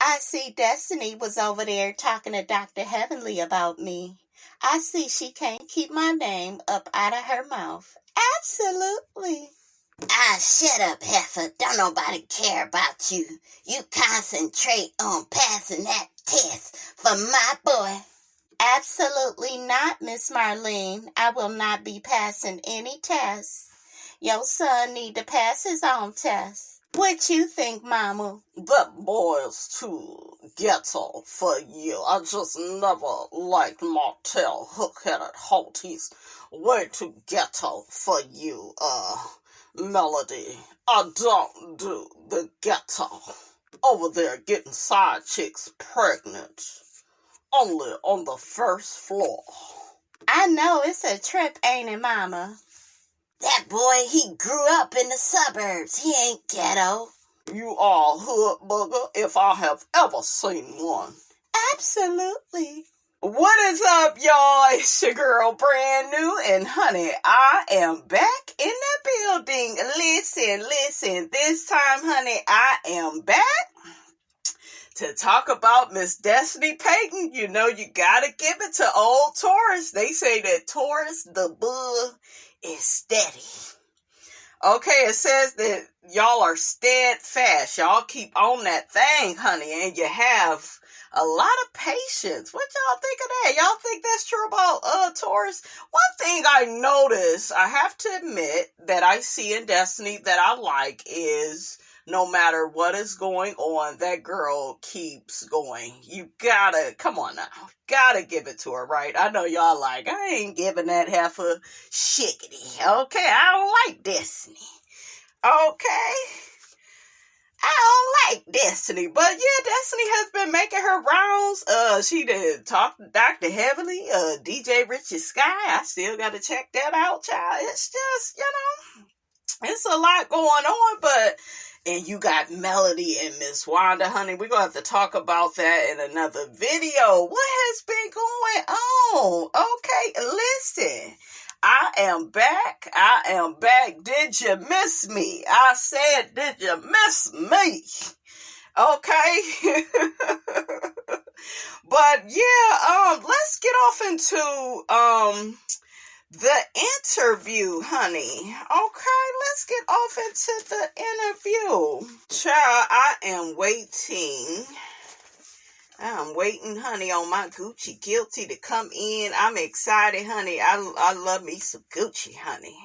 I see Destiny was over there talking to Dr. Heavenly about me. I see she can't keep my name up out of her mouth. Absolutely. Ah, shut up, Heifer. Don't nobody care about you. You concentrate on passing that test for my boy. Absolutely not, Miss Marlene. I will not be passing any tests. Your son need to pass his own test. What you think, Mama? That boy is too ghetto for you. I just never liked Martell, hook-headed holt. He's way too ghetto for you, Melody. I don't do the ghetto. Over there getting side chicks pregnant. Only on the first floor. I know it's a trip, ain't it, Mama? That boy, he grew up in the suburbs. He ain't ghetto. You are hood bugger if I have ever seen one. Absolutely. What is up, y'all? It's your girl, Brand New, and honey, I am back in the building. Listen. This time, honey, I am back to talk about Miss Destiny Payton. You know, you gotta give it to old Taurus. They say that Taurus, the bull, is steady. Okay, it says that y'all are steadfast. Y'all keep on that thing, honey, and you have a lot of patience. What y'all think of that? Y'all think that's true about Taurus? One thing I notice, I have to admit, that I see in Destiny that I like is no matter what is going on, that girl keeps going. You gotta, come on now, gotta give it to her, right? I know y'all like, I ain't giving that heifer shiggity. Okay, I don't like Destiny. Okay, I don't like Destiny, but yeah, Destiny has been making her rounds. She did talk to Dr. Heavenly, DJ Richie Sky. I still gotta check that out, child. It's just, it's a lot going on, but and you got Melody and Miss Wanda, honey. We're going to have to talk about that in another video. What has been going on? Okay, listen. I am back. Did you miss me? I said, did you miss me? Okay. But yeah, let's get off into the interview, honey. Okay, let's get off into the interview. Child, I am waiting, honey, on my Gucci Guilty to come in. I'm excited, honey. I love me some Gucci, honey.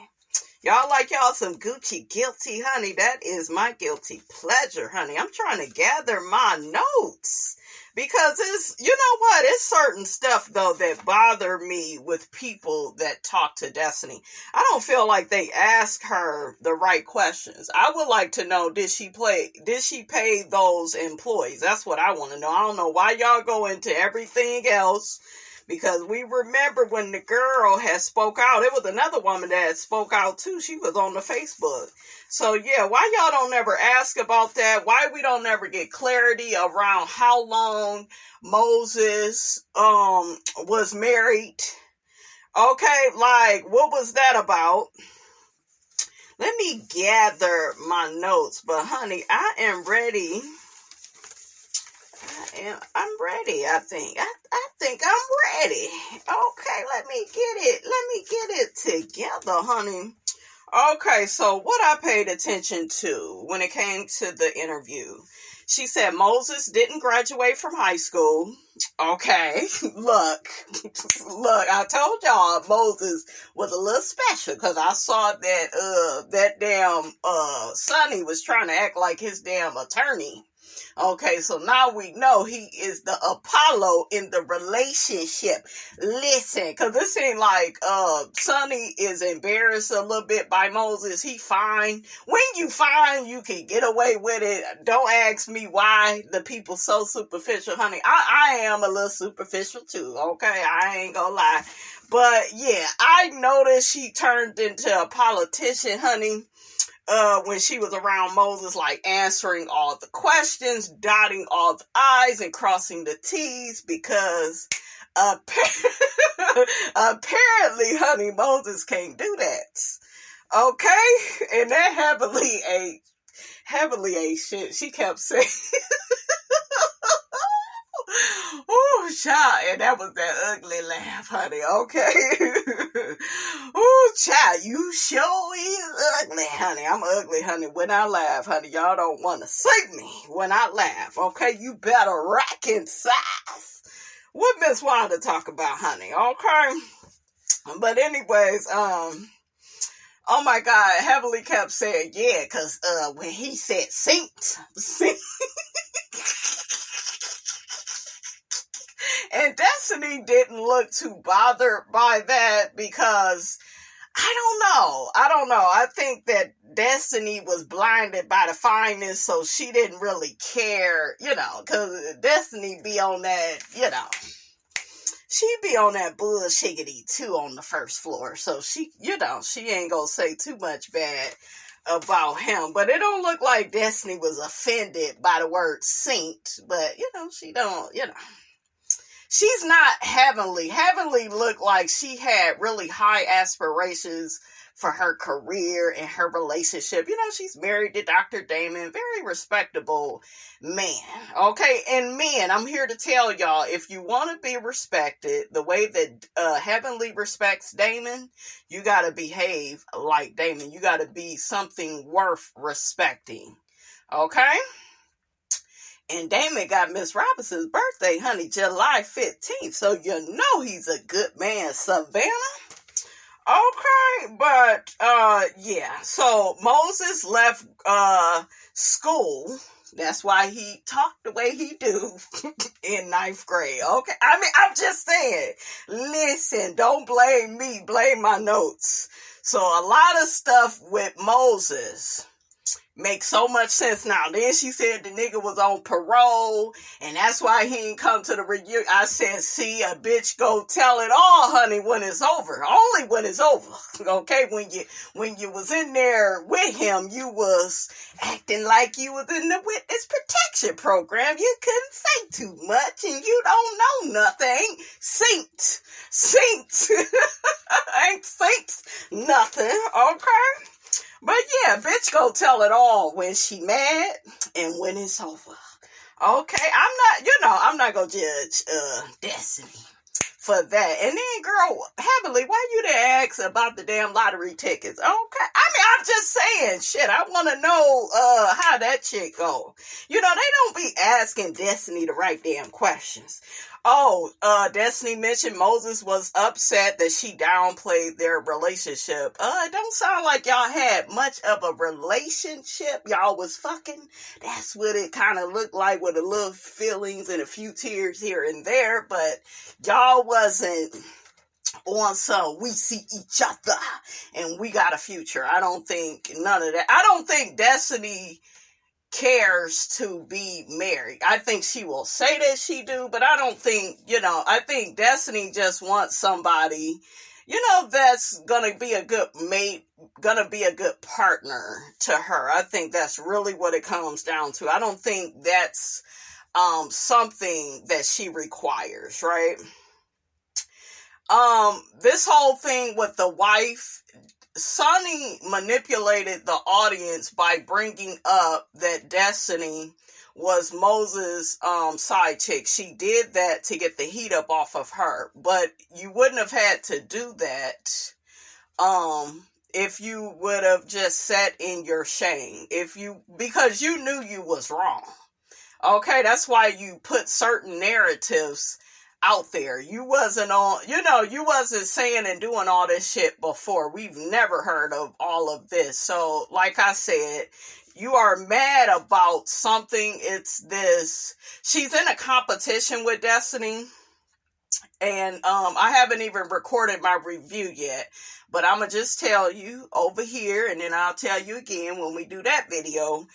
Y'all like y'all some Gucci Guilty, honey. That is my guilty pleasure, honey. I'm trying to gather my notes. Because it's, you know what, it's certain stuff, though, that bother me with people that talk to Destiny. I don't feel like they ask her the right questions. I would like to know, did she pay those employees? That's what I want to know. I don't know why y'all go into everything else. Because we remember when the girl had spoke out, it was another woman that had spoke out too. She was on the Facebook. So yeah, why y'all don't ever ask about that? Why we don't ever get clarity around how long Moses was married? Okay, like what was that about? Let me gather my notes. But honey, I am ready. I'm ready, I think. I think I'm ready. Okay, let me get it together, honey. Okay, so what I paid attention to when it came to the interview. She said Moses didn't graduate from high school. Okay, look, I told y'all Moses was a little special because I saw that damn Sonny was trying to act like his damn attorney. Okay, so now we know he is the Apollo in the relationship. Listen, because this seemed like Sonny is embarrassed a little bit by Moses. He fine. When you fine, you can get away with it. Don't ask me why the people so superficial, honey. I am a little superficial too, okay? I ain't gonna lie. But yeah, I noticed she turned into a politician, honey. When she was around Moses, like answering all the questions, dotting all the I's and crossing the T's, because apparently, honey, Moses can't do that. Okay? And that heavily ate shit. She kept saying, child. And that was that ugly laugh, honey. Okay. Ooh, child, you sure is ugly, honey. I'm ugly, honey, when I laugh, honey. Y'all don't want to see me when I laugh, okay? You better rack in size. What Miss Wanda talk about, honey, okay? But anyways, oh my God, Heavenly kept saying, yeah, because when he said synced, and Destiny didn't look too bothered by that because I don't know. I think that Destiny was blinded by the fineness, so she didn't really care, because Destiny be on that, she be on that bullshiggity too on the first floor. So she ain't gonna say too much bad about him. But it don't look like Destiny was offended by the word synced. But, she don't, she's not Heavenly. Heavenly looked like she had really high aspirations for her career and her relationship. She's married to Dr. Damon, very respectable man. Okay, and men, I'm here to tell y'all, if you want to be respected the way that Heavenly respects Damon, you got to behave like Damon. You got to be something worth respecting. Okay? And Damon got Miss Robinson's birthday, honey, July 15th. So he's a good man, Savannah. Okay, but, yeah. So Moses left, school. That's why he talked the way he do in 9th grade. Okay. I mean, I'm just saying, listen, don't blame me, blame my notes. So a lot of stuff with Moses makes so much sense now. Then she said the nigga was on parole, and that's why he ain't come to the reunion. I said, see, a bitch go tell it all, honey, when it's over. Only when it's over. Okay, when you was in there with him, you was acting like you was in the witness protection program. You couldn't say too much, and you don't know nothing. Synced. Ain't synced nothing, okay? But yeah, bitch go tell it all when she mad and when it's over. Okay, I'm not gonna judge Destiny for that. And then, girl, Heavenly, why you didn't ask about the damn lottery tickets? Okay, I mean, I'm just saying, shit, I want to know how that shit go. They don't be asking Destiny the right damn questions. Oh, Destiny mentioned Moses was upset that she downplayed their relationship. It don't sound like y'all had much of a relationship. Y'all was fucking. That's what it kind of looked like, with a little feelings and a few tears here and there. But y'all wasn't on some we see each other and we got a future. I don't think none of that. I don't think Destiny cares to be married. I think she will say that she do, but I don't think, I think Destiny just wants somebody, that's gonna be a good mate, gonna be a good partner to her. I think that's really what it comes down to. I don't think that's something that she requires, right? This whole thing with the wife, Sunny manipulated the audience by bringing up that Destiny was Moses' side chick. She did that to get the heat up off of her, but you wouldn't have had to do that if you would have just sat in your shame, because you knew you was wrong. Okay, that's why you put certain narratives out there. You wasn't you wasn't saying and doing all this shit before. We've never heard of all of this. So, like I said, you are mad about something. It's this. She's in a competition with Destiny. And I haven't even recorded my review yet. But I'm going to just tell you over here, and then I'll tell you again when we do that video,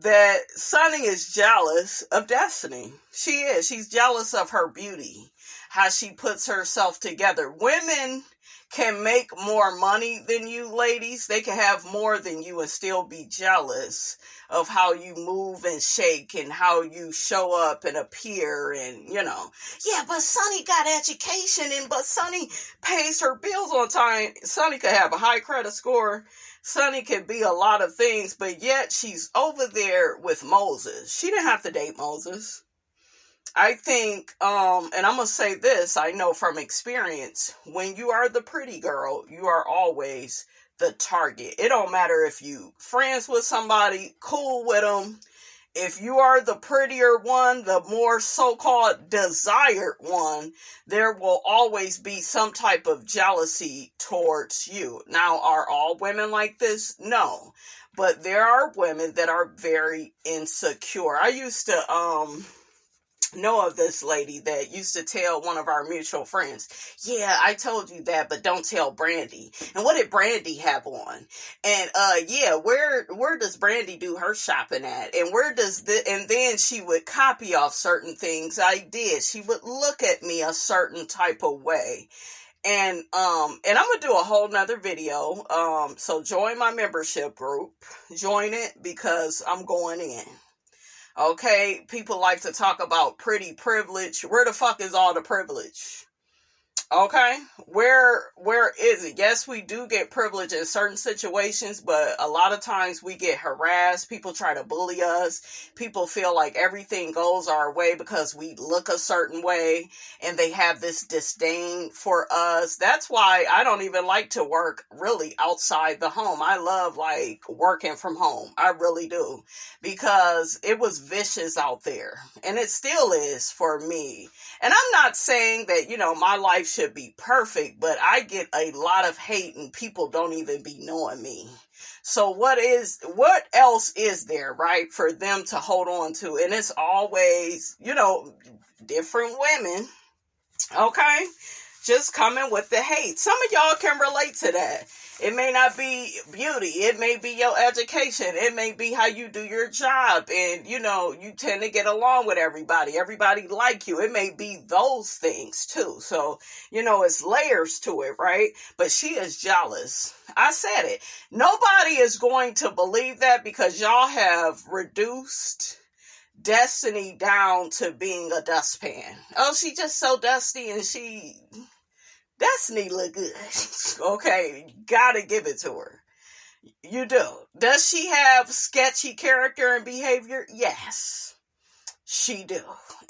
that Sunny is jealous of Destiny. She is. She's jealous of her beauty, how she puts herself together. Women can make more money than you, ladies. They can have more than you and still be jealous of how you move and shake and how you show up and appear and, Yeah, but Sunny got education but Sunny pays her bills on time. Sunny could have a high credit score. Sunny could be a lot of things, but yet she's over there with Moses. She didn't have to date Moses. I think, and I'm going to say this, I know from experience, when you are the pretty girl, you are always the target. It don't matter if you friends with somebody, cool with them. If you are the prettier one, the more so-called desired one, there will always be some type of jealousy towards you. Now, are all women like this? No. But there are women that are very insecure. I used to, know of this lady that used to tell one of our mutual friends, yeah, I told you that, but don't tell Brandy. And what did Brandy have on? And yeah, where does Brandy do her shopping at? And where does and then she would copy off certain things I did. She would look at me a certain type of way. And I'm gonna do a whole nother video. So join my membership group. Join it because I'm going in. Okay, people like to talk about pretty privilege. Where the fuck is all the privilege? Okay, where is it? Yes, we do get privilege in certain situations, but a lot of times we get harassed. People try to bully us. People feel like everything goes our way because we look a certain way, and they have this disdain for us. That's why I don't even like to work really outside the home. I love like working from home. I really do, because it was vicious out there, and it still is for me. And I'm not saying that, my life should be perfect, but I get a lot of hate and people don't even be knowing me. So what else is there, right, for them to hold on to? And it's always, different women, okay, just coming with the hate. Some of y'all can relate to that. It may not be beauty. It may be your education. It may be how you do your job. And, you tend to get along with everybody. Everybody like you. It may be those things too. So, it's layers to it, right? But she is jealous. I said it. Nobody is going to believe that because y'all have reduced Destiny down to being a dustpan. Oh, she just so dusty and Destiny look good. Okay, gotta give it to her. You do. Does she have sketchy character and behavior? Yes, she do.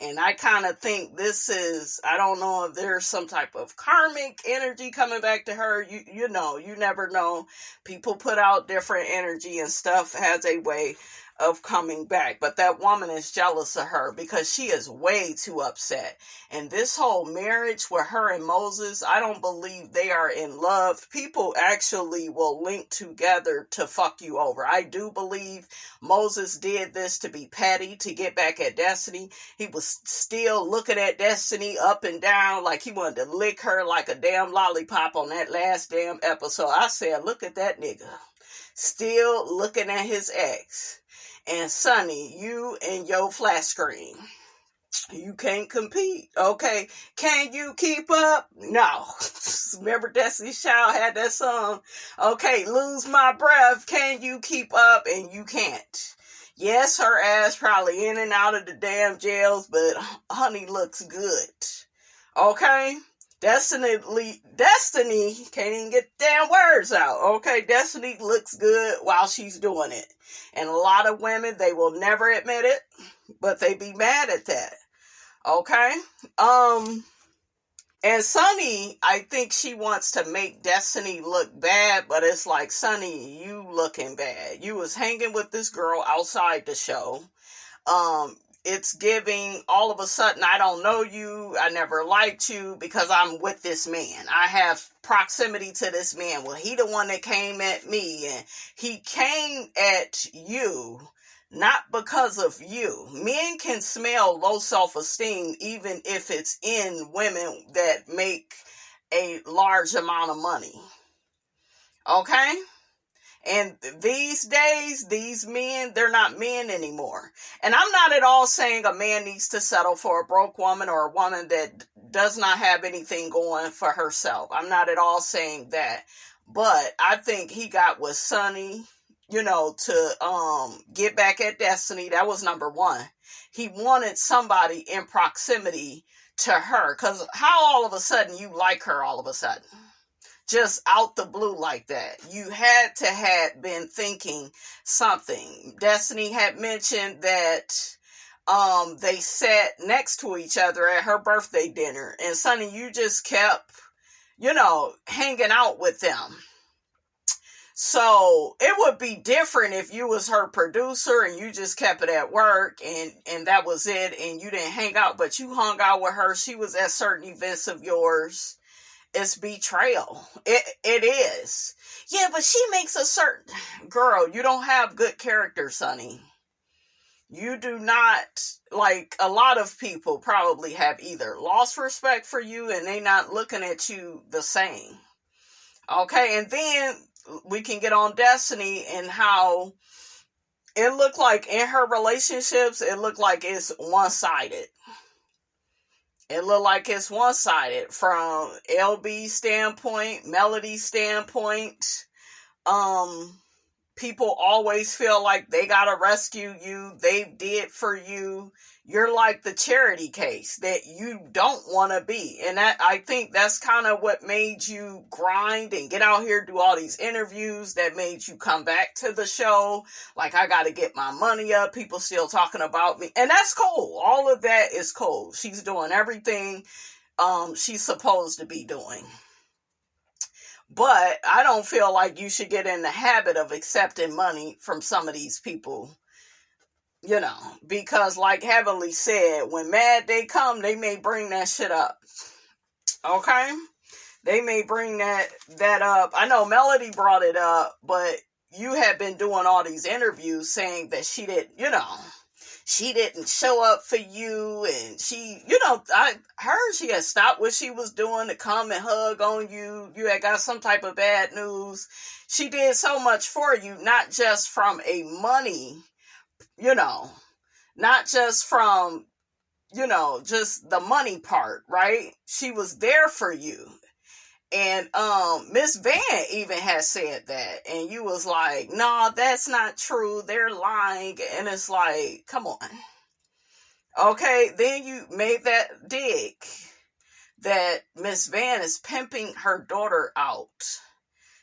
And I kind of think I don't know if there's some type of karmic energy coming back to her. You never know. People put out different energy and stuff has a way of coming back. But that woman is jealous of her because she is way too upset. And this whole marriage with her and Moses, I don't believe they are in love. People actually will link together to fuck you over. I do believe Moses did this to be petty, to get back at Destiny. He was still looking at Destiny up and down like he wanted to lick her like a damn lollipop on that last damn episode. I said, look at that nigga. Still looking at his ex. And Sunny, you and your flat screen, you can't compete, okay? Can you keep up? No. Remember Destiny's Child had that song? Okay, lose my breath. Can you keep up? And you can't. Yes, her ass probably in and out of the damn jails, but honey looks good. Okay? Destiny can't even get the damn words out. Okay, Destiny looks good while she's doing it. And a lot of women, they will never admit it, but they be mad at that. Okay? And Sunny, I think she wants to make Destiny look bad, but it's like, Sunny, you looking bad. You was hanging with this girl outside the show. It's giving all of a sudden, I don't know you, I never liked you because I'm with this man. I have proximity to this man. Well, he the one that came at me, and he came at you not because of you. Men can smell low self-esteem even if it's in women that make a large amount of money. Okay? And these days, these men, they're not men anymore. And I'm not at all saying a man needs to settle for a broke woman or a woman that does not have anything going for herself. I'm not at all saying that. But I think he got with Sunny, to get back at Destiny. That was number one. He wanted somebody in proximity to her. Because how all of a sudden you like her all of a sudden? Just out the blue like that. You had to have been thinking something. Destiny had mentioned that They sat next to each other at her birthday dinner. And Sonny, you just kept, hanging out with them. So it would be different if you was her producer and you just kept it at work and that was it and you didn't hang out, but you hung out with her. She was at certain events of yours. It's betrayal. It is. Yeah, but she makes a certain... Girl, you don't have good character, Sonny. You do not... Like, a lot of people probably have either lost respect for you and they not looking at you the same. Okay, and then we can get on Destiny and how it looked like in her relationships, it looked like it's one-sided. It looked like it's one-sided from LB's standpoint, Melody's standpoint. People always feel like they gotta rescue you. They did for you. You're like the charity case that you don't want to be. And I think that's kind of what made you grind and get out here, do all these interviews that made you come back to the show. Like, I got to get my money up. People still talking about me. And that's cool. All of that is cool. She's doing everything she's supposed to be doing. But I don't feel like you should get in the habit of accepting money from some of these people. Because like Heavenly said, when mad they come, they may bring that shit up. Okay? They may bring that up. I know Melody brought it up, but you have been doing all these interviews saying that she didn't show up for you, and I heard she had stopped what she was doing to come and hug on you. You had got some type of bad news. She did so much for you, not just from a money, not just from, just the money part, right? She was there for you. And Miss Van even has said that. And you was like, no, that's not true. They're lying. And it's like, come on. Okay, then you made that dig that Miss Van is pimping her daughter out.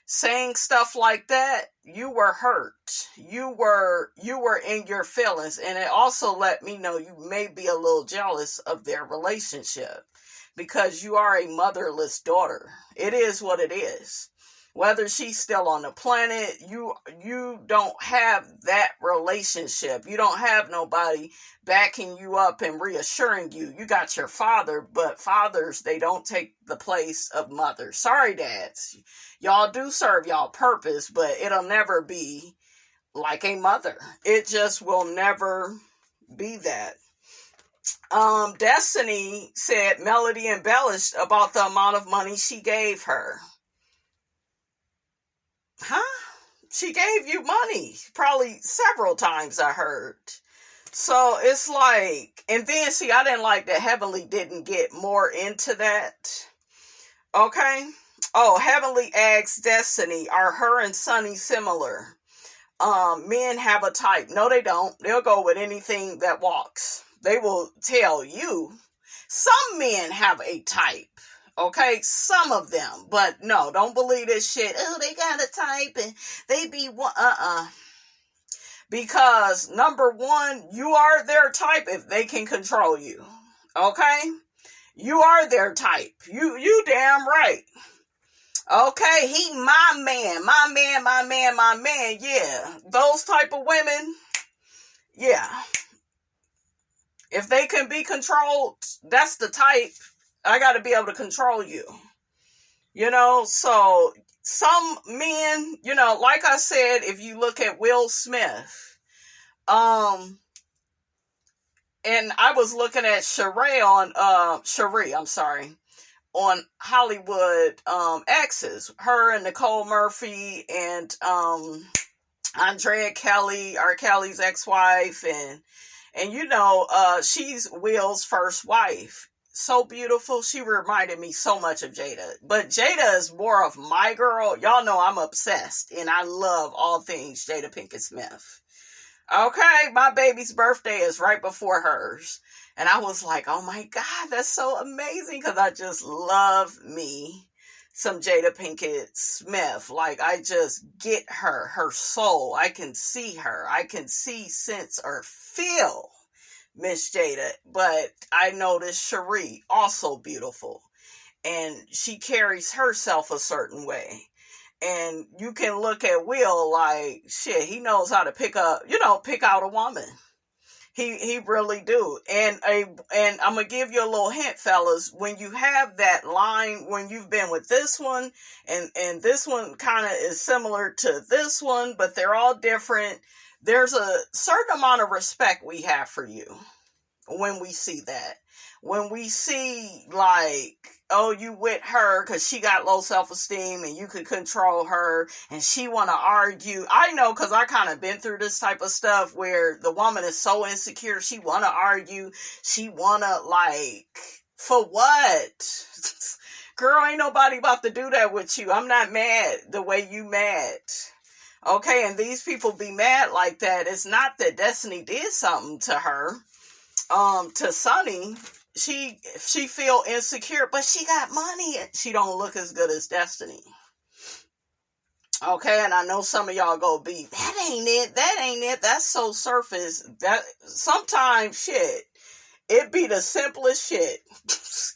Saying stuff like that, you were hurt. You were in your feelings. And it also let me know you may be a little jealous of their relationship. Because you are a motherless daughter. It is what it is. Whether she's still on the planet, you don't have that relationship. You don't have nobody backing you up and reassuring you. You got your father, but fathers, they don't take the place of mothers. Sorry, dads. Y'all do serve y'all purpose, but it'll never be like a mother. It just will never be that. Destiny said Melody embellished about the amount of money she gave her. Huh? She gave you money. Probably several times, I heard. So it's like, and then see, I didn't like that Heavenly didn't get more into that. Okay? Oh, Heavenly asks Destiny, are her and Sunny similar? Men have a type. No, they don't. They'll go with anything that walks. They will tell you. Some men have a type. Okay, some of them, but no, don't believe this shit. Oh, they got a type and they be one. Because number one, you are their type if they can control you. Okay, you are their type. You damn right. Okay, he my man. Yeah, those type of women. Yeah, if they can be controlled, that's the type. I got to be able to control you, so some men, like I said, if you look at Will Smith, and I was looking at Cherie on Hollywood, exes, her and Nicole Murphy and, Andrea Kelly, R. Kelly's ex-wife, and she's Will's first wife. So beautiful. She reminded me so much of Jada. But Jada is more of my girl. Y'all know I'm obsessed. And I love all things Jada Pinkett Smith. Okay, my baby's birthday is right before hers. And I was like, oh my God, that's so amazing. Because I just love me some Jada Pinkett Smith. Like, I just get her soul. I can see her. I can see, sense, or feel Miss Jada, but I noticed Cherie, also beautiful. And she carries herself a certain way. And you can look at Will like, shit, he knows how to pick out a woman. He really do. And I'm gonna give you a little hint, fellas. When you have that line, when you've been with this one, and this one kind of is similar to this one, but they're all different. There's a certain amount of respect we have for you when we see that. When we see, like, oh, you with her because she got low self-esteem and you could control her and she want to argue. I know, because I kind of been through this type of stuff where the woman is so insecure. She want to argue. She want to, like, for what? Girl, ain't nobody about to do that with you. I'm not mad the way you mad. Okay, and these people be mad like that. It's not that Destiny did something to her. To Sunny, she feel insecure, but she got money. She don't look as good as Destiny. Okay, and I know some of y'all go be, that ain't it. That's so surface. That sometimes shit, it be the simplest shit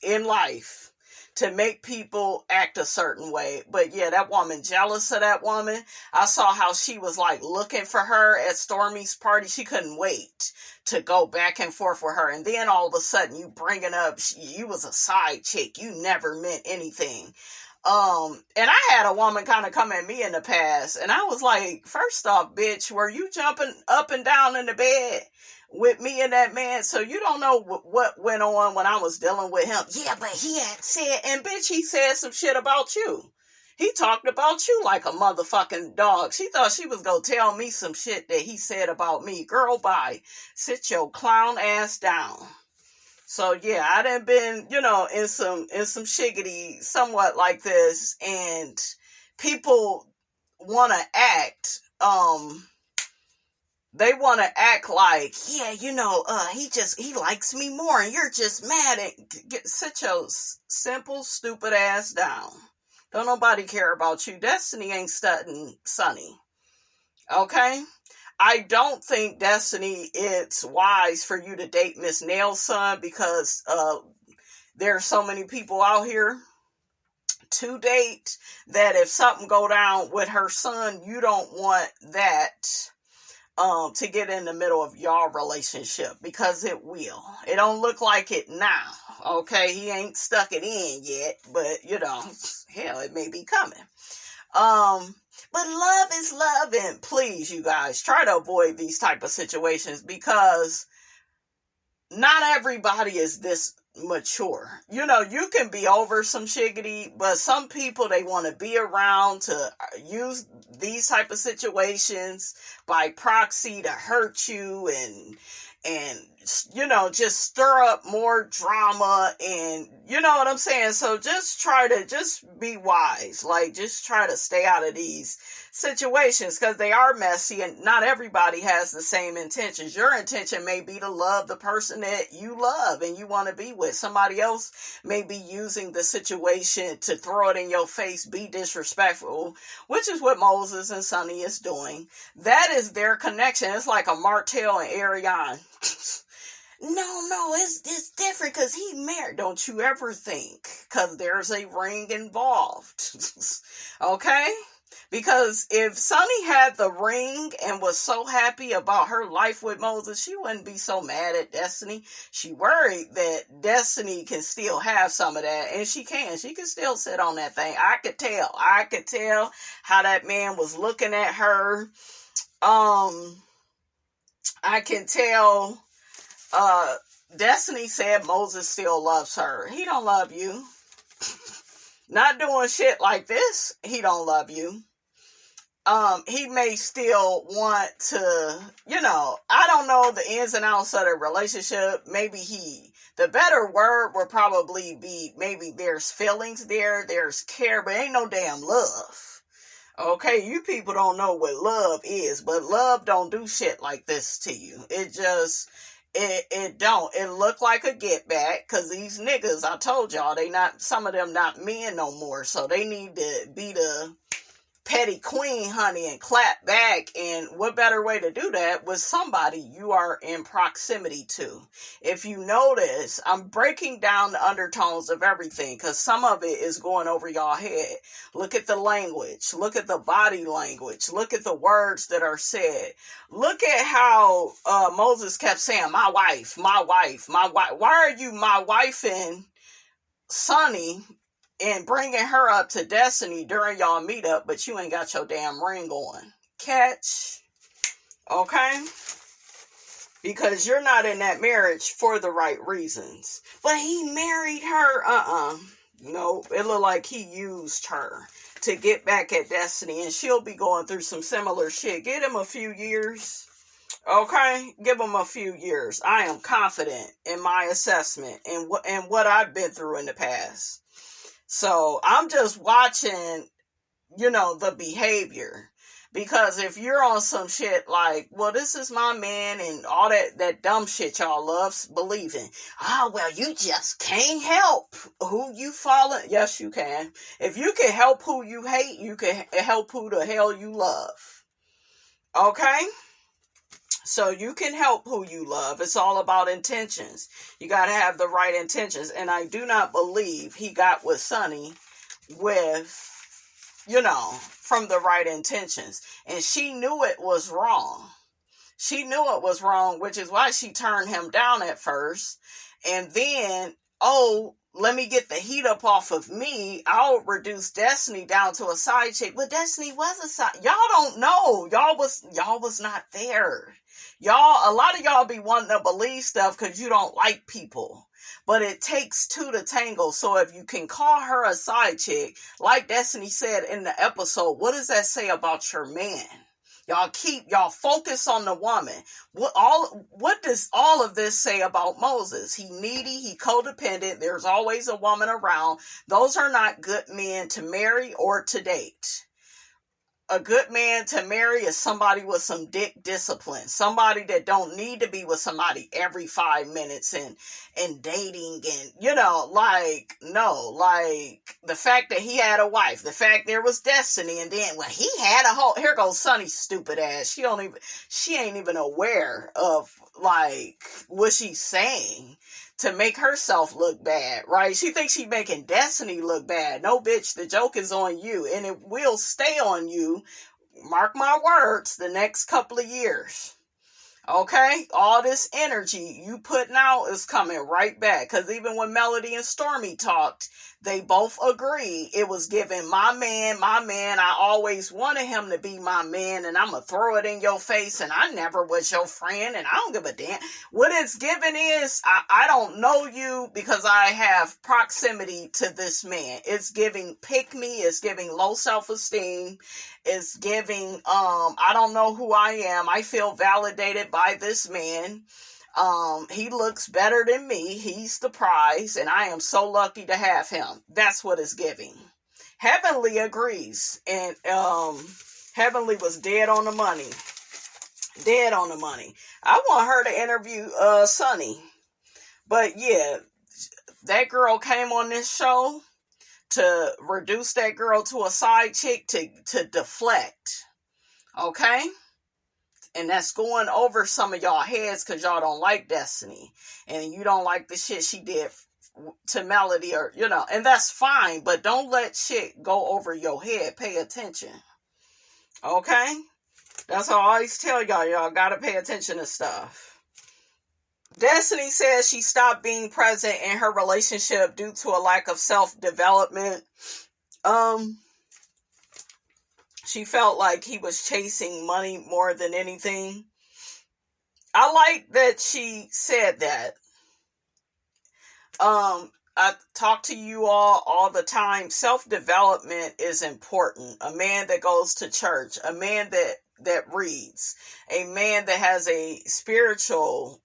in life to make people act a certain way. But yeah, that woman, jealous of that woman. I saw how she was like looking for her at Stormy's party. She couldn't wait to go back and forth with her. And then all of a sudden you bringing up, you was a side chick. You never meant anything. And I had a woman kind of come at me in the past. And I was like, first off, bitch, were you jumping up and down in the bed with me and that man? So you don't know what went on when I was dealing with him. Yeah, but he had said, and bitch, he said some shit about you. He talked about you like a motherfucking dog. She thought she was gonna tell me some shit that he said about me. Girl, bye. Sit your clown ass down. So yeah, I done been, in some shiggity somewhat like this, and people want to act, they want to act like, yeah, he likes me more, and you're just mad at, sit your simple, stupid ass down. Don't nobody care about you. Destiny ain't studying Sunny. Okay? I don't think, Destiny, it's wise for you to date Miss Nail's son, because there are so many people out here to date that if something go down with her son, you don't want that to get in the middle of y'all relationship, because it will. It don't look like it now. Okay, he ain't stuck it in yet, but hell, it may be coming. But love is love, and please, you guys, try to avoid these type of situations, because not everybody is this mature. You can be over some shiggity, but some people, they want to be around to use these type of situations by proxy to hurt you and just stir up more drama, and you know what I'm saying? So just be wise. Like, just try to stay out of these situations, because they are messy, and not everybody has the same intentions. Your intention may be to love the person that you love and you want to be with. Somebody else may be using the situation to throw it in your face, be disrespectful, which is what Moses and Sunny is doing. That is their connection. It's like a Martell and Ariane. No, it's different because he married. Don't you ever think, because there's a ring involved. Okay? Because if Sunny had the ring and was so happy about her life with Moses, she wouldn't be so mad at Destiny. She worried that Destiny can still have some of that, and she can. She can still sit on that thing. I could tell how that man was looking at her. I can tell. Destiny said Moses still loves her. He don't love you. Not doing shit like this, he don't love you. He may still want to, I don't know the ins and outs of the relationship. Maybe the better word would probably be, maybe there's feelings there's care, but ain't no damn love. Okay, you people don't know what love is, but love don't do shit like this to you. It just, it don't. It look like a get back, because these niggas, I told y'all, some of them not men no more, so they need to be the petty queen, honey, and clap back. And what better way to do that with somebody you are in proximity to? If you notice, I'm breaking down the undertones of everything because some of it is going over y'all head. Look at the language. Look at the body language. Look at the words that are said. Look at how Moses kept saying, my wife, my wife, my wife. Why are you my wife and Sunny and bringing her up to Destiny during y'all meetup, but you ain't got your damn ring on? Catch? Okay? Because you're not in that marriage for the right reasons. But he married her. No, it looked like he used her to get back at Destiny, and she'll be going through some similar shit. Give him a few years. Okay? Give him a few years. I am confident in my assessment and what I've been through in the past. So I'm just watching, the behavior. Because if you're on some shit like, well, this is my man and all that dumb shit y'all love believing. Oh, well, you just can't help who you fall in. Yes, you can. If you can help who you hate, you can help who the hell you love. Okay? So you can help who you love. It's all about intentions. You got to have the right intentions. And I do not believe he got with Sunny with, from the right intentions. And she knew it was wrong. She knew it was wrong, which is why she turned him down at first. And then, let me get the heat up off of me. I'll reduce Destiny down to a side chick. But Destiny was a side. Y'all don't know. Y'all was not there. A lot of y'all be wanting to believe stuff because you don't like people. But it takes two to tango. So if you can call her a side chick, like Destiny said in the episode, what does that say about your man? Y'all focus on the woman. What does all of this say about Moses? He needy, he codependent, there's always a woman around. Those are not good men to marry or to date. A good man to marry is somebody with some dick discipline. Somebody that don't need to be with somebody every 5 minutes and dating and, the fact that he had a wife, the fact there was Destiny, and then when he had here goes Sunny's stupid ass. She ain't even aware of, what she's saying to make herself look bad, right? She thinks she's making Destiny look bad. No, bitch, the joke is on you, and it will stay on you, mark my words, the next couple of years. Okay? All this energy you putting out is coming right back. Because even when Melody and Stormy talked, they both agreed it was giving my man. I always wanted him to be my man, and I'm going to throw it in your face, and I never was your friend, and I don't give a damn. What it's giving is, I don't know you because I have proximity to this man. It's giving pick me. It's giving low self-esteem. It's giving, I don't know who I am. I feel validated by this man. He looks better than me. He's the prize, and I am so lucky to have him. That's what it's giving. Heavenly agrees, and Heavenly was dead on the money. Dead on the money. I want her to interview Sunny, but yeah, that girl came on this show to reduce that girl to a side chick to deflect. Okay? And that's going over some of y'all heads because y'all don't like Destiny. And you don't like the shit she did to Melody or, and that's fine. But don't let shit go over your head. Pay attention. Okay? That's how I always tell y'all. Y'all got to pay attention to stuff. Destiny says she stopped being present in her relationship due to a lack of self-development. She felt like he was chasing money more than anything. I like that she said that. I talk to you all the time. Self-development is important. A man that goes to church, a man that reads, a man that has a spiritual,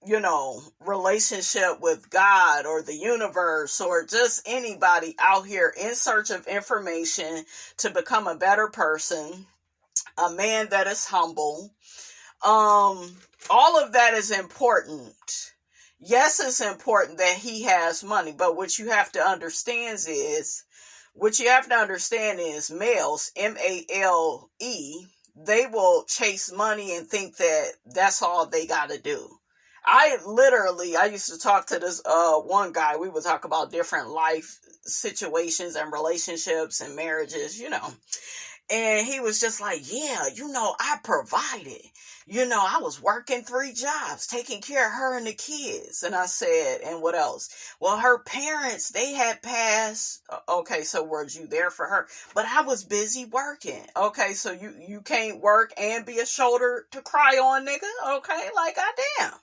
relationship with God or the universe or just anybody out here in search of information to become a better person, a man that is humble. All of that is important. Yes, it's important that he has money, but what you have to understand is what you have to understand is males, M-A-L-E, they will chase money and think that that's all they got to do. I used to talk to this one guy. We would talk about different life situations and relationships and marriages, And he was just like, yeah, I provided. I was working 3 jobs, taking care of her and the kids. And I said, and what else? Well, her parents, they had passed. Okay, so were you there for her? But I was busy working. Okay, so you can't work and be a shoulder to cry on, nigga? Okay, like, goddamn.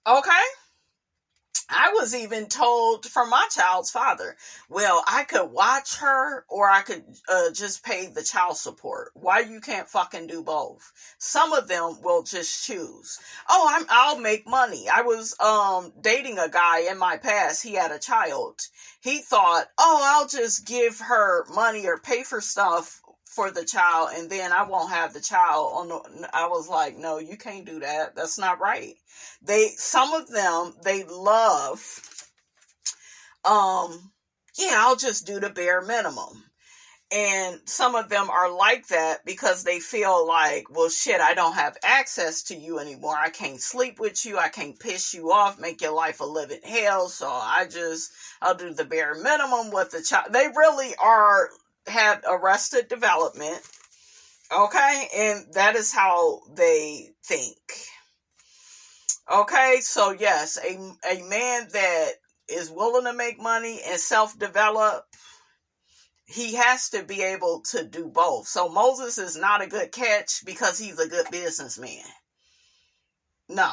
Okay? I was even told from my child's father, well, I could watch her or I could just pay the child support. Why you can't fucking do both? Some of them will just choose. Oh, I'll make money. I was dating a guy in my past. He had a child. He thought, oh, I'll just give her money or pay for stuff for the child and then I won't have the child. I was like, no, you can't do that. That's not right. Some of them, they love, I'll just do the bare minimum. And some of them are like that because they feel like, well, shit, I don't have access to you anymore. I can't sleep with you. I can't piss you off, make your life a living hell. So I'll do the bare minimum with the child. They really have arrested development. Okay. And that is how they think. Okay, so yes, a man that is willing to make money and self-develop, he has to be able to do both. So Moses is not a good catch because he's a good businessman. No.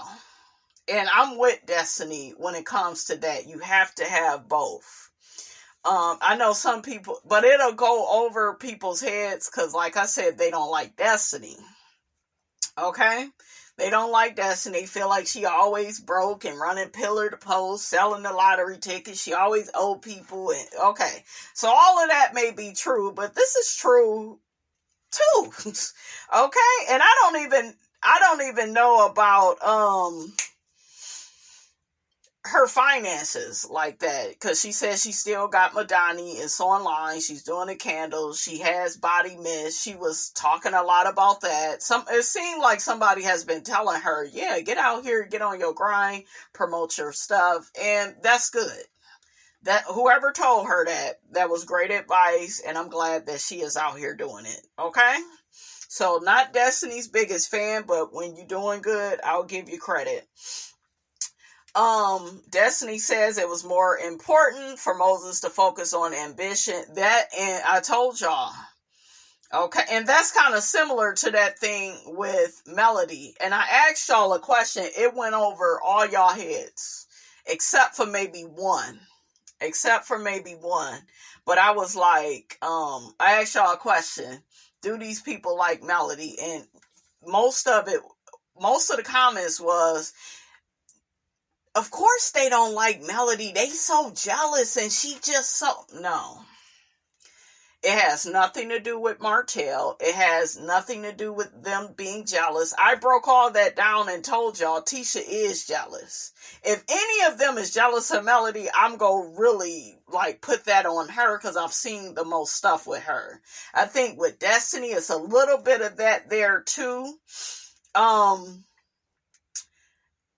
And I'm with Destiny when it comes to that. You have to have both. I know some people, but it'll go over people's heads because, like I said, they don't like Destiny. Okay? They don't like Destiny, feel like she always broke and running pillar to post, selling the lottery tickets. She always owed people. Okay. So all of that may be true, but this is true too. Okay. And I don't even know about, her finances like that because she says she still got Madani. It's online. She's doing the candles. She has body mist. She was talking a lot about that. It seemed like somebody has been telling her, yeah, get out here, get on your grind, promote your stuff. And that's good. That whoever told her that was great advice. And I'm glad that she is out here doing it. Okay. So not Destiny's biggest fan, but when you're doing good, I'll give you credit. Destiny says it was more important for Moses to focus on ambition. And I told y'all. Okay. And that's kind of similar to that thing with Melody. And I asked y'all a question. It went over all y'all heads. Except for maybe one. But I was like, I asked y'all a question. Do these people like Melody? And most of the comments was, of course they don't like Melody. They so jealous and she just so... No. It has nothing to do with Martell. It has nothing to do with them being jealous. I broke all that down and told y'all Tisha is jealous. If any of them is jealous of Melody, I'm going to really put that on her because I've seen the most stuff with her. I think with Destiny, it's a little bit of that there too.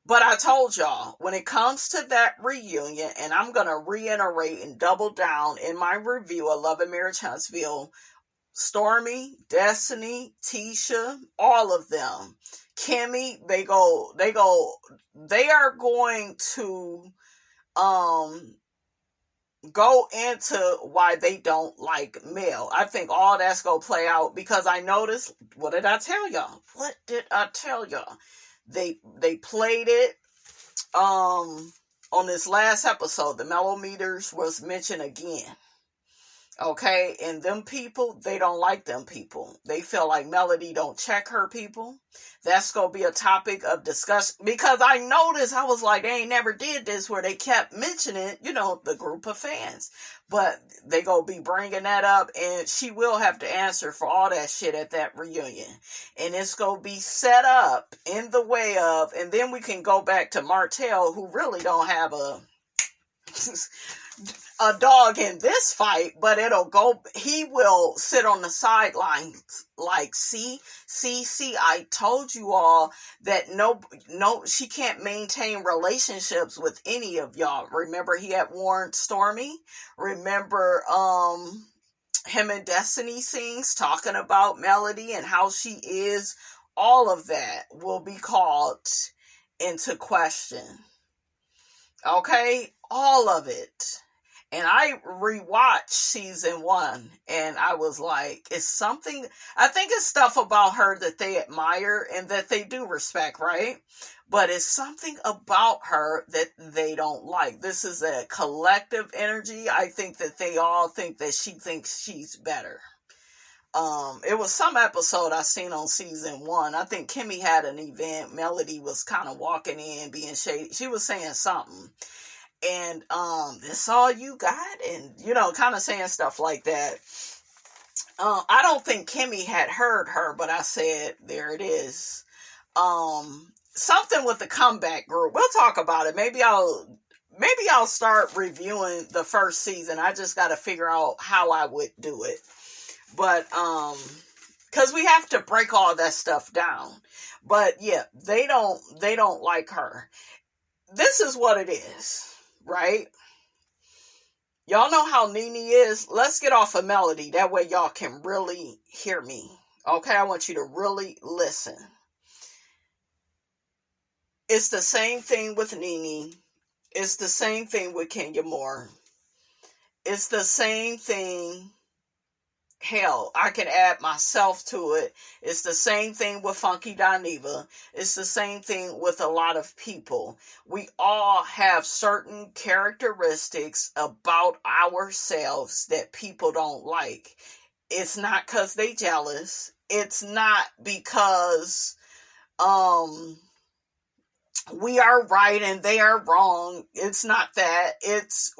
But I told y'all, when it comes to that reunion, and I'm going to reiterate and double down in my review of Love and Marriage Huntsville, Stormy, Destiny, Tisha, all of them, Kimmy, they are going to go into why they don't like Mel. I think all that's going to play out because I noticed, what did I tell y'all? They played it on this last episode. The Mellometers was mentioned again. Okay, and them people, they don't like them people. They feel like Melody don't check her people. That's going to be a topic of discussion. Because I noticed, I was like, they ain't never did this where they kept mentioning, the group of fans. But they going to be bringing that up. And she will have to answer for all that shit at that reunion. And it's going to be set up in the way of, and then we can go back to Martell, who really don't have a... a dog in this fight, but he will sit on the sidelines like, see, I told you all that no, she can't maintain relationships with any of y'all. Remember, he had warned Stormy. Remember, him and Destiny sings talking about Melody and how she is. All of that will be called into question. Okay? All of it. And I rewatched season 1 and I was like, it's something, I think it's stuff about her that they admire and that they do respect, right? But it's something about her that they don't like. This is a collective energy. I think that they all think that she thinks she's better. It was some episode I seen on season 1. I think Kimmy had an event. Melody was kind of walking in, being shady. She was saying something. And, this all you got? And, kind of saying stuff like that. I don't think Kimmy had heard her, but I said, there it is. Something with the comeback group. We'll talk about it. Maybe I'll start reviewing the first season. I just got to figure out how I would do it. But, cause we have to break all that stuff down. But yeah, they don't like her. This is what it is. Right? Y'all know how Nene is. Let's get off of Melody. That way y'all can really hear me. Okay? I want you to really listen. It's the same thing with Nene. It's the same thing with Kenya Moore. It's the same thing. Hell, I can add myself to it. It's the same thing with Funky Dineva. It's the same thing with a lot of people. We all have certain characteristics about ourselves that people don't like. It's not because they jealous. It's not because we are right and they are wrong. It's not that.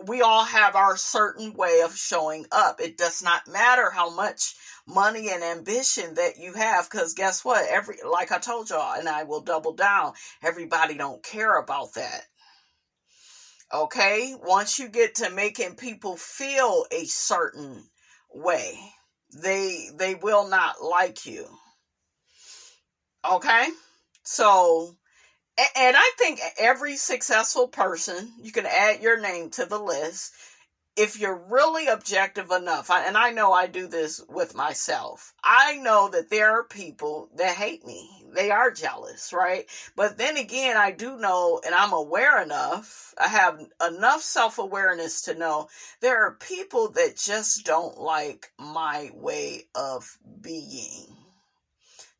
We all have our certain way of showing up. It does not matter how much money and ambition that you have, because guess what? Like I told y'all, and I will double down, everybody don't care about that. Okay? Once you get to making people feel a certain way, they will not like you. Okay? So, and I think every successful person, you can add your name to the list, if you're really objective enough, and I know I do this with myself, I know that there are people that hate me. They are jealous, right? But then again, I do know, and I'm aware enough, I have enough self-awareness to know there are people that just don't like my way of being.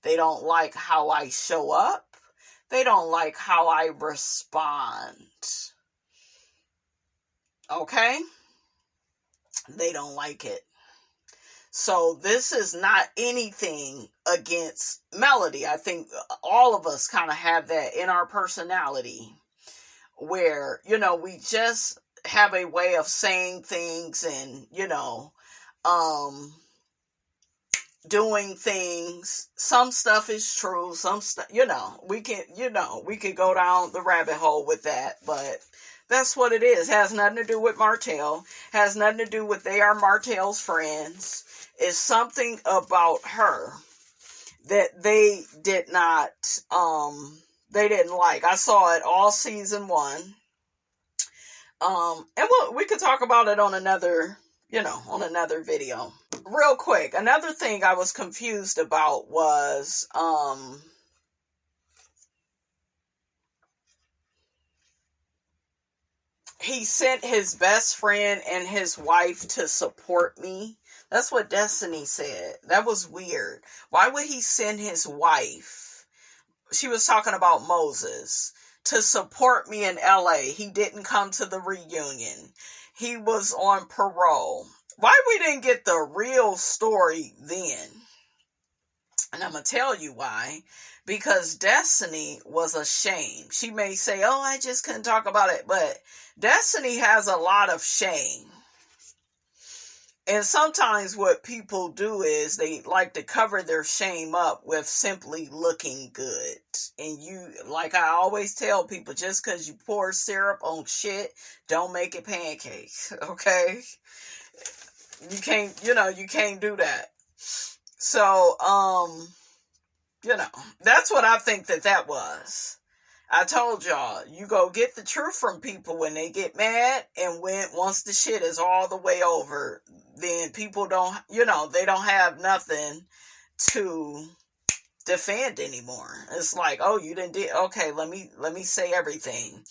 They don't like how I show up. They don't like how I respond. Okay? They don't like it. So this is not anything against Melody. I think all of us kind of have that in our personality where, we just have a way of saying things and, doing things. Some stuff is true. Some stuff, we could go down the rabbit hole with that, but that's what it is. Has nothing to do with Martell. Has nothing to do with they are Martell's friends. It's something about her that they did not, they didn't like. I saw it all season 1. And we could talk about it on another video. Real quick, another thing I was confused about was, he sent his best friend and his wife to support me. That's what Destiny said. That was weird. Why would he send his wife? She was talking about Moses. To support me in LA. He didn't come to the reunion. He was on parole. Why we didn't get the real story then? And I'm going to tell you why. Because Destiny was ashamed. She may say, oh, I just couldn't talk about it. But Destiny has a lot of shame. And sometimes what people do is they like to cover their shame up with simply looking good. And you, like I always tell people, just because you pour syrup on shit, don't make it pancakes, okay? You can't do that. So, that's what I think that was. I told y'all, you go get the truth from people when they get mad, and once the shit is all the way over, then people don't, they don't have nothing to defend anymore. It's like, oh, you didn't okay, let me say everything.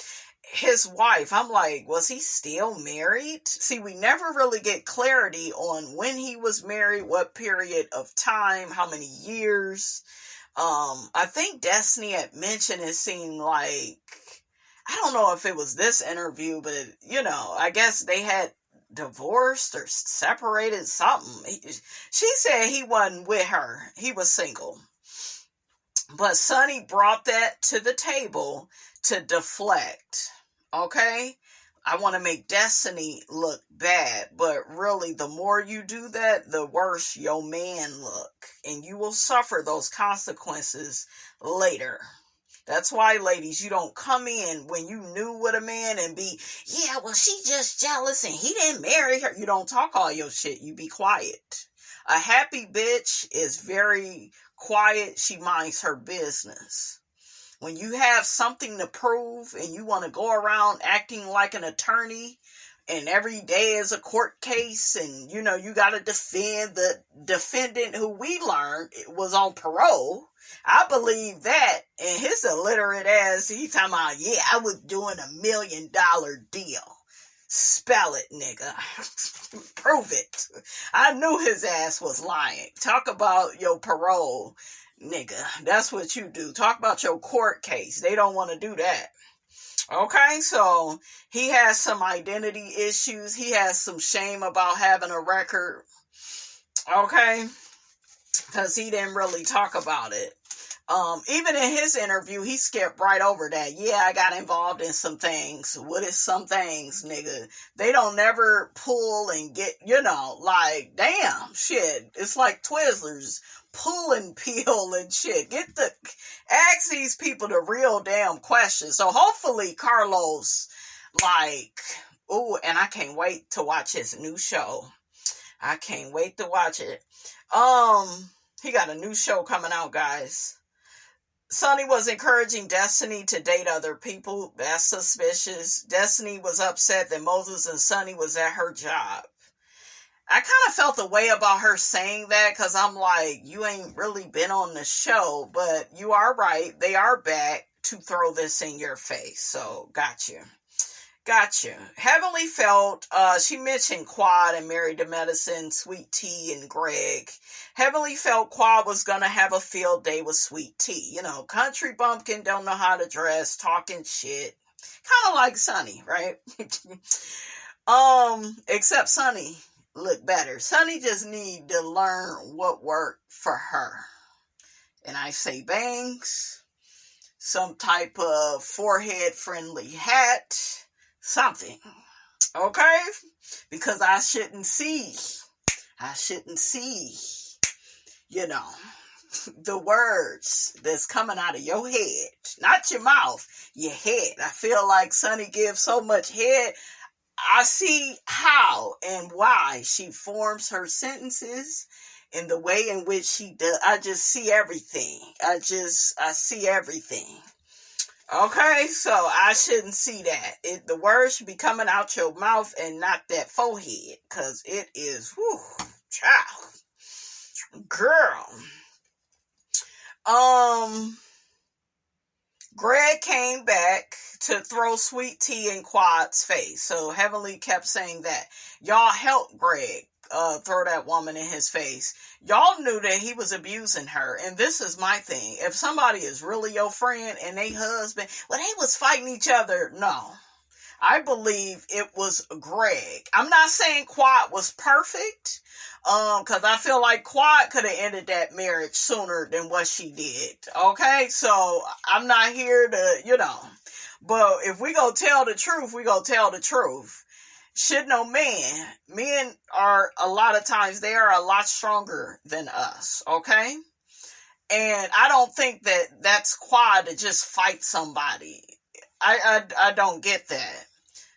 His wife, I'm like, was he still married? See, we never really get clarity on when he was married, what period of time, how many years. I think Destiny had mentioned it seemed like, I don't know if it was this interview, but, I guess they had divorced or separated, something. She said he wasn't with her. He was single. But Sonny brought that to the table to deflect. Okay? I want to make Destiny look bad, but really the more you do that, the worse your man look. And you will suffer those consequences later. That's why, ladies, you don't come in when you knew with a man and be, yeah, well, she just jealous and he didn't marry her. You don't talk all your shit. You be quiet. A happy bitch is very quiet. She minds her business. When you have something to prove and you want to go around acting like an attorney and every day is a court case and, you got to defend the defendant who we learned was on parole. I believe that. And his illiterate ass, he talking about, yeah, I was doing $1 million deal. Spell it, nigga. Prove it. I knew his ass was lying. Talk about your parole. Nigga, that's what you do. Talk about your court case. They don't want to do that. Okay, so he has some identity issues. He has some shame about having a record. Okay, because he didn't really talk about it. Even in his interview, he skipped right over that. Yeah, I got involved in some things. What is some things, nigga? They don't never pull and get, like, damn, shit. It's like Twizzlers. Pull and peel and shit. Ask these people the real damn questions. So hopefully Carlos, and I can't wait to watch his new show. I can't wait to watch it. He got a new show coming out, guys. Sonny was encouraging Destiny to date other people. That's suspicious. Destiny was upset that Moses and Sonny was at her job. I kind of felt a way about her saying that because I'm like, you ain't really been on the show, but you are right. They are back to throw this in your face. So, gotcha. Heavenly felt, she mentioned Quad and Married to Medicine, Sweet Tea, and Greg. Heavenly felt Quad was going to have a field day with Sweet Tea. Country bumpkin, don't know how to dress, talking shit. Kind of like Sonny, right? Except Sonny look better. Sonny just need to learn what worked for her. And I say bangs, some type of forehead friendly hat, something. Okay? Because I shouldn't see, the words that's coming out of your head. Not your mouth, your head. I feel like Sonny gives so much head. I see how and why she forms her sentences and the way in which she does. I just see everything. I see everything. Okay, so I shouldn't see that. The words should be coming out your mouth and not that forehead, because it is, child, girl. Greg came back to throw Sweet Tea in Quad's face. So Heavenly kept saying that. Y'all helped Greg throw that woman in his face. Y'all knew that he was abusing her. And this is my thing. If somebody is really your friend and they husband, they was fighting each other. No. I believe it was Greg. I'm not saying Quad was perfect. Because I feel like Quad could have ended that marriage sooner than what she did. Okay? So, I'm not here to, but if we go tell the truth, we go tell the truth. should know men. Men are a lot of times, they are a lot stronger than us, okay? And I don't think that that's quad to just fight somebody. I don't get that.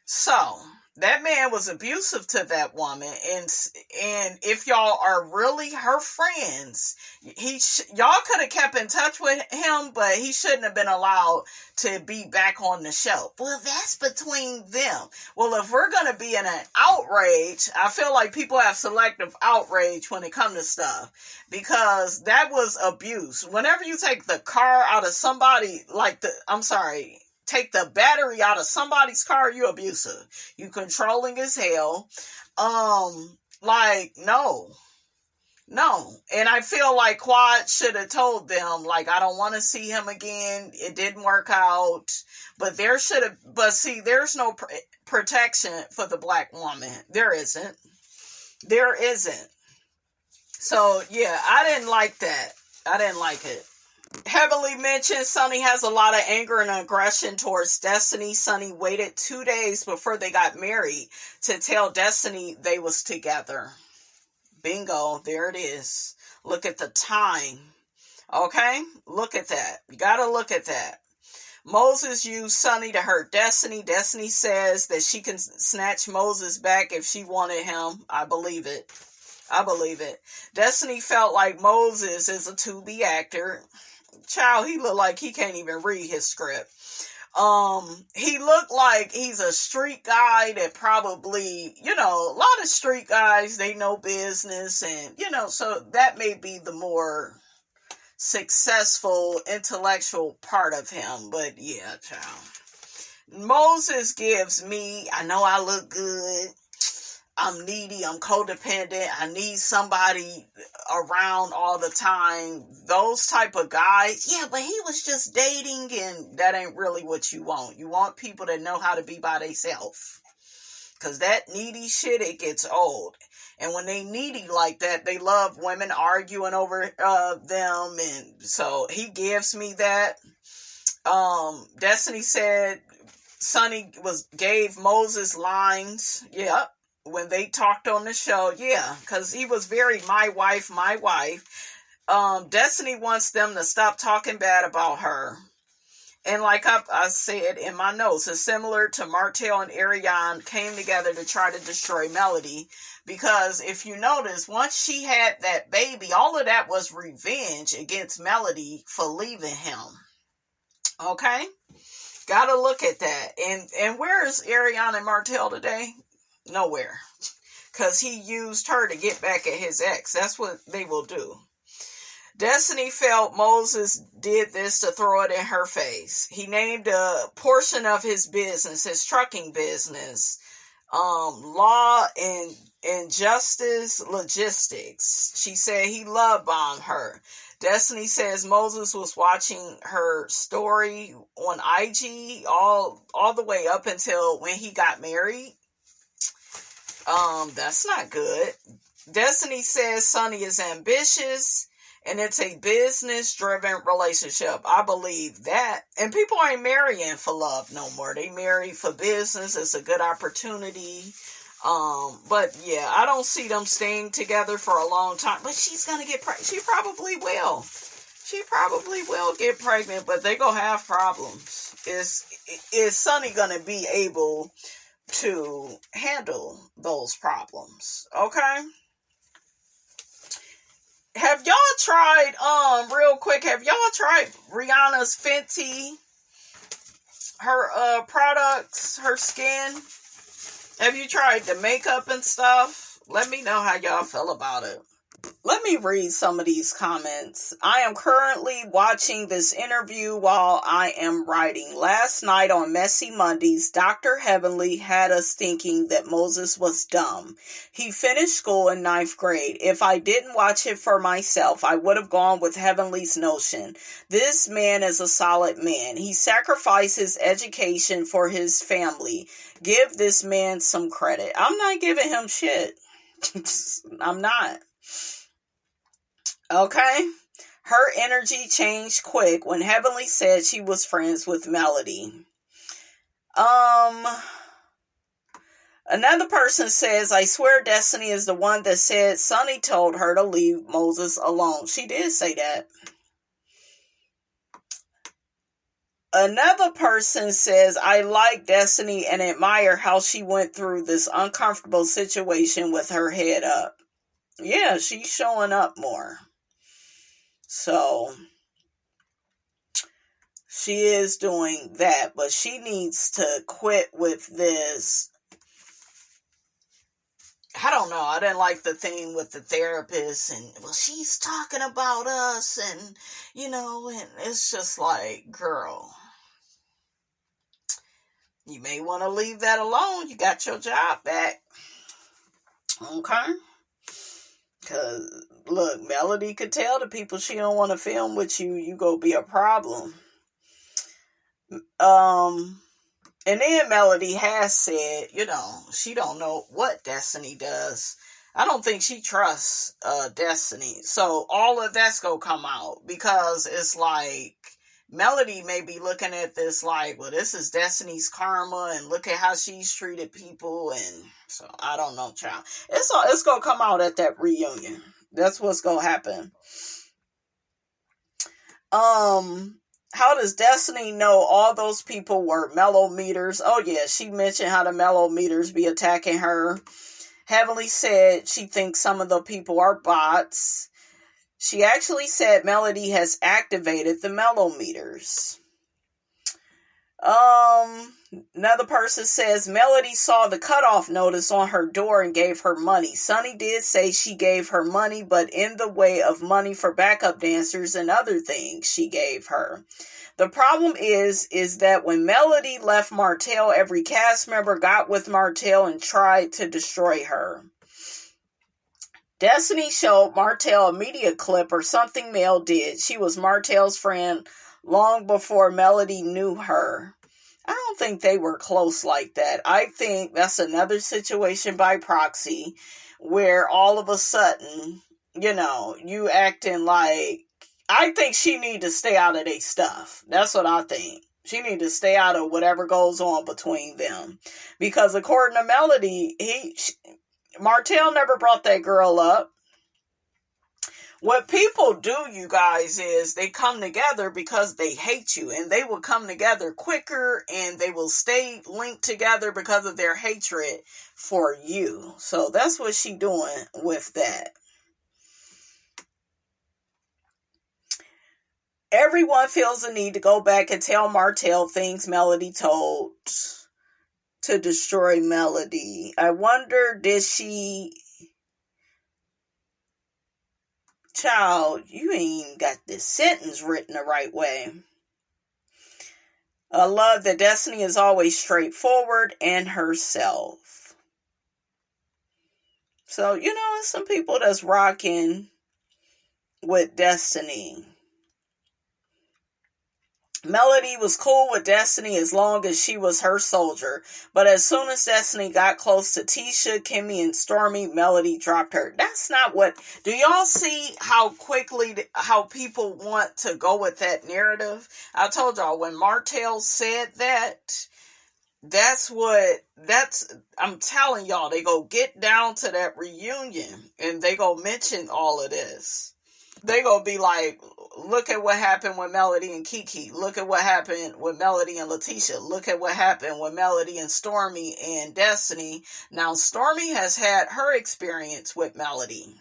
So that man was abusive to that woman, and if y'all are really her friends, y'all could have kept in touch with him, but he shouldn't have been allowed to be back on the show. Well, that's between them. Well, if we're gonna be in an outrage, I feel like people have selective outrage when it comes to stuff, because that was abuse. Whenever you take the car out of somebody, take the battery out of somebody's car, you abusive. You controlling as hell. No. And I feel like Quad should have told them, like, I don't want to see him again. It didn't work out. But there's no protection for the black woman. There isn't. So, yeah, I didn't like that. I didn't like it. Heavily mentioned, Sunny has a lot of anger and aggression towards Destiny. Sunny waited 2 days before they got married to tell Destiny they was together. Bingo, there it is. Look at the time. Okay? Look at that. You gotta look at that. Moses used Sunny to hurt Destiny. Destiny says that she can snatch Moses back if she wanted him. I believe it. Destiny felt like Moses is a to-be actor. Child, he looked like he can't even read his script. He looked like he's a street guy that probably, a lot of street guys, they know business, and, so that may be the more successful intellectual part of him. But yeah, child. Moses gives me, I know I look good, I'm needy, I'm codependent, I need somebody around all the time. Those type of guys, yeah, but he was just dating, and that ain't really what you want. You want people that know how to be by themselves. Because that needy shit, it gets old. And when they needy like that, they love women arguing over them. And so he gives me that. Destiny said Sunny gave Moses lines. Yep. When they talked on the show, yeah, because he was very my wife. Destiny wants them to stop talking bad about her. And like I said in my notes, it's similar to Martell and Ariane came together to try to destroy Melody. Because if you notice, once she had that baby, all of that was revenge against Melody for leaving him. Okay? Gotta look at that. And where is Ariane and Martell today? Nowhere. Because he used her to get back at his ex. That's what they will do. Destiny felt Moses did this to throw it in her face. He named a portion of his business, his trucking business, law and justice logistics. She said he love bombed her. Destiny says Moses was watching her story on IG all the way up until when he got married. That's not good. Destiny says Sunny is ambitious and it's a business-driven relationship. I believe that. And people ain't marrying for love no more. They marry for business. It's a good opportunity. But yeah, I don't see them staying together for a long time. But she's gonna get pregnant. She probably will. She probably will get pregnant, but they gonna have problems. Is Sunny gonna be able to handle those problems? Okay. Have y'all tried, real quick, have y'all tried Rihanna's Fenty, her products, her skin? Have you tried the makeup and stuff? Let me know how y'all feel about it. Let me read some of these comments. I am currently watching this interview while I am writing. Last night on Messy Mondays, Dr. Heavenly had us thinking that Moses was dumb. He finished school in 9th grade. If I didn't watch it for myself, I would have gone with Heavenly's notion. This man is a solid man. He sacrificed his education for his family. Give this man some credit. I'm not giving him shit. I'm not. Okay. Her energy changed quick when Heavenly said she was friends with Melody. Another person says, I swear Destiny is the one that said Sunny told her to leave Moses alone. She did say that. Another person says, I like Destiny and admire how she went through this uncomfortable situation with her head up. Yeah, she's showing up more. So, she is doing that, but she needs to quit with this. I don't know. I didn't like the thing with the therapist and, well, she's talking about us and, and it's just like, girl, you may want to leave that alone. You got your job back. Okay? Because, look, Melody could tell the people she don't want to film with you, you go be a problem. And then Melody has said, she don't know what Destiny does. I don't think she trusts Destiny. So all of that's going to come out because it's like Melody may be looking at this like, well, this is Destiny's karma and look at how she's treated people. And so I don't know, child. It's going to come out at that reunion. That's what's going to happen. How does Destiny know all those people were mellow meters? Oh, yeah, she mentioned how the mellow meters be attacking her. Heavenly said she thinks some of the people are bots. She actually said Melody has activated the mellow meters. Another person says Melody saw the cutoff notice on her door and gave her money. Sunny did say she gave her money, but in the way of money for backup dancers and other things she gave her. The problem is that when Melody left Martell, every cast member got with Martell and tried to destroy her. Destiny showed Martell a media clip or something Mel did. She was Martell's friend long before Melody knew her. I don't think they were close like that. I think that's another situation by proxy where all of a sudden, you acting like, I think she need to stay out of their stuff. That's what I think. She need to stay out of whatever goes on between them. Because according to Melody, Martell never brought that girl up. What people do, you guys, is they come together because they hate you. And they will come together quicker and they will stay linked together because of their hatred for you. So that's what she doing with that. Everyone feels the need to go back and tell Martell things Melody told to destroy Melody. I wonder, did she... Child, you ain't got this sentence written the right way. I love that Destiny is always straightforward and herself. So, there's some people that's rocking with Destiny. Melody was cool with Destiny as long as she was her soldier. But as soon as Destiny got close to Tisha, Kimmy, and Stormy, Melody dropped her. That's not what... Do y'all see how quickly, how people want to go with that narrative? I told y'all, when Martell said that, I'm telling y'all, they go get down to that reunion and they go mention all of this. They gonna be like, look at what happened with Melody and Kiki. Look at what happened with Melody and Letitia. Look at what happened with Melody and Stormy and Destiny. Now, Stormy has had her experience with Melody.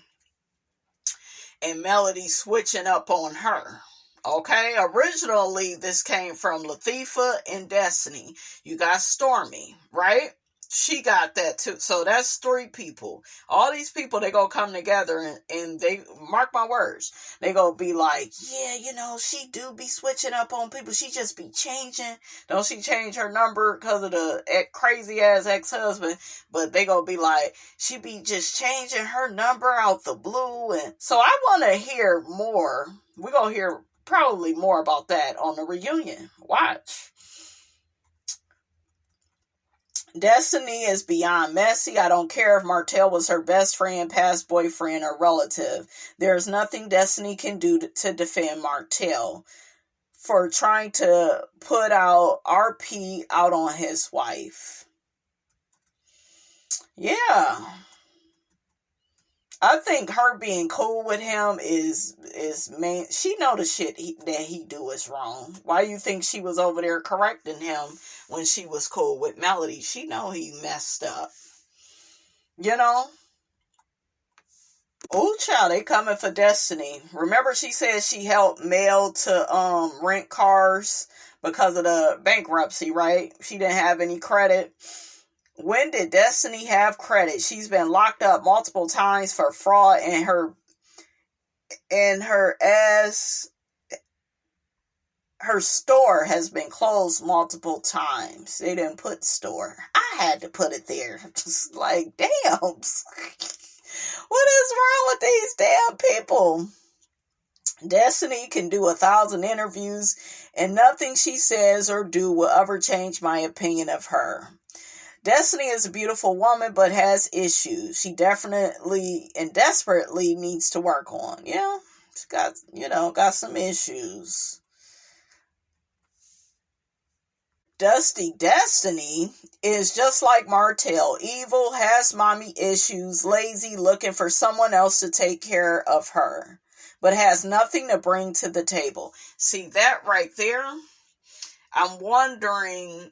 And Melody switching up on her. Okay? Originally, this came from Latifah and Destiny. You got Stormy, right? She got that too. So that's 3 people. All these people, they gonna come together and they, mark my words, they gonna be like, yeah, she do be switching up on people. She just be changing. Don't she change her number because of the crazy ass ex-husband? But they gonna be like, she be just changing her number out the blue. And so I want to hear more. We're gonna hear probably more about that on the reunion. Watch. Destiny is beyond messy. I don't care if Martell was her best friend, past boyfriend, or relative. There's nothing Destiny can do to defend Martell for trying to put out RP out on his wife. Yeah. I think her being cool with him is main. She know the shit that he do is wrong. Why you think she was over there correcting him when she was cool with Melody? She know he messed up. You know? Oh, child, they coming for Destiny. Remember she said she helped Mel to rent cars because of the bankruptcy, right? She didn't have any credit. When did Destiny have credit? She's been locked up multiple times for fraud, and her store has been closed multiple times. They didn't put store. I had to put it there. Just like, damn. What is wrong with these damn people? Destiny can do 1,000 interviews, and nothing she says or do will ever change my opinion of her. Destiny is a beautiful woman, but has issues. She definitely and desperately needs to work on. Yeah, she's got some issues. Destiny is just like Martell. Evil, has mommy issues, lazy, looking for someone else to take care of her, but has nothing to bring to the table. See, that right there, I'm wondering,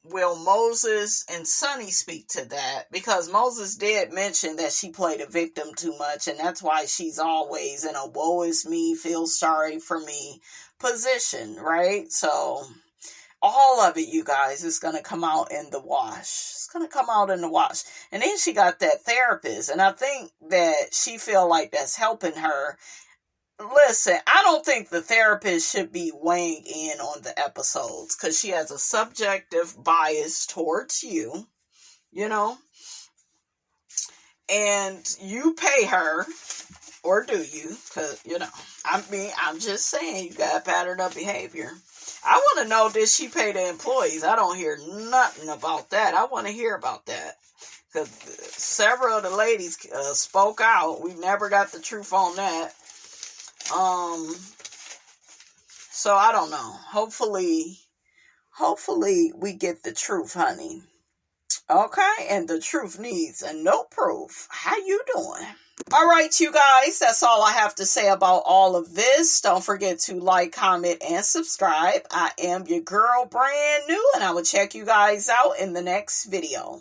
will Moses and Sonny speak to that? Because Moses did mention that she played a victim too much, and that's why she's always in a woe is me, feel sorry for me position, right? So all of it, you guys, is going to come out in the wash. It's going to come out in the wash. And then she got that therapist, and I think that she feel like that's helping her. Listen, I don't think the therapist should be weighing in on the episodes because she has a subjective bias towards you, you know, and you pay her, or do you? Because, I'm just saying, you got a pattern of behavior. I want to know, did she pay the employees? I don't hear nothing about that. I want to hear about that. Because several of the ladies spoke out. We never got the truth on that. So I don't know. Hopefully we get the truth, honey. Okay, and the truth needs no proof. How you doing? All right, you guys, that's all I have to say about all of this. Don't forget to like, comment, and subscribe. I am your girl, brand new, and I will check you guys out in the next video.